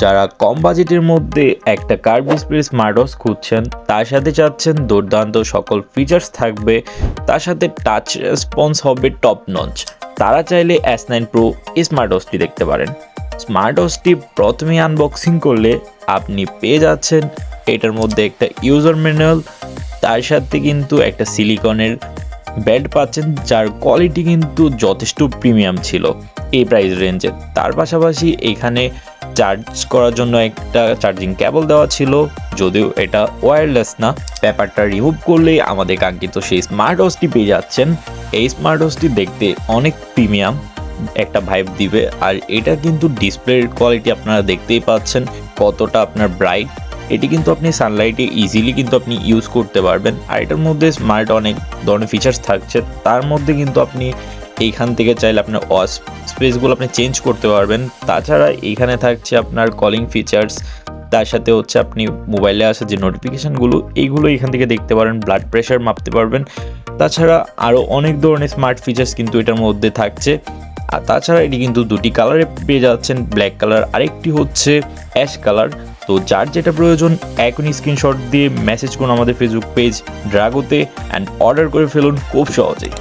যারা কম বাজেটের মধ্যে একটা কার্ভ ডিসপ্লে স্মার্ট ওয়াচ খুঁজছেন, তার সাথে চাচ্ছেন দুর্দান্ত সকল ফিচার্স থাকবে, তার সাথে টাচ রেসপন্স হবে টপ নচ, তারা চাইলে S9 Pro স্মার্ট ওয়াচটি দেখতে পারেন। স্মার্ট ওয়াচটি প্রথমে আনবক্সিং করলে আপনি পেয়ে যাচ্ছেন এটার মধ্যে একটা ইউজার ম্যানুয়াল, তার সাথে কিন্তু একটা সিলিকনের ব্যান্ড পাচ্ছেন, যার কোয়ালিটি কিন্তু যথেষ্ট প্রিমিয়াম ছিল এই প্রাইস রেঞ্জে। তার পাশাপাশি এখানে চার্জ করার জন্য একটা চার্জিং কেবল দেওয়া ছিল, যদিও এটা ওয়্যারলেস না। পেপারটা রিমুভ করলেই আমাদের কাঙ্ক্ষিত সেই স্মার্ট ওয়াচটি পেয়ে যাচ্ছেন। এই স্মার্ট ওয়াচটি দেখতে অনেক প্রিমিয়াম একটা ভাইব দিবে, আর এটা কিন্তু ডিসপ্লের কোয়ালিটি আপনারা দেখতেই পাচ্ছেন কতটা আপনার ব্রাইট। এটি কিন্তু আপনি সানলাইটে ইজিলি কিন্তু আপনি ইউজ করতে পারবেন। আর এটার মধ্যে স্মার্ট অনেক ধরনের ফিচার্স থাকছে, তার মধ্যে কিন্তু আপনি এইখান থেকে চাইলে আপনার ওয়াচ স্পেসগুলো আপনি চেঞ্জ করতে পারবেন। তাছাড়া এইখানে থাকছে আপনার কলিং ফিচার্স, তার সাথে হচ্ছে আপনি মোবাইলে আসা যে নোটিফিকেশানগুলো এইগুলো এখান থেকে দেখতে পারেন, ব্লাড প্রেশার মাপতে পারবেন। তাছাড়া আরও অনেক ধরনের স্মার্ট ফিচার্স কিন্তু এটার মধ্যে থাকছে। আর তাছাড়া এটি কিন্তু দুটি কালারে পেয়ে যাচ্ছেন, ব্ল্যাক কালার, আরেকটি হচ্ছে অ্যাশ কালার। তো যার যেটা প্রয়োজন এখনই স্ক্রিনশট দিয়ে মেসেজ করুন আমাদের ফেসবুক পেজ ড্রাগোতে অ্যান্ড অর্ডার করে ফেলুন খুব সহজেই।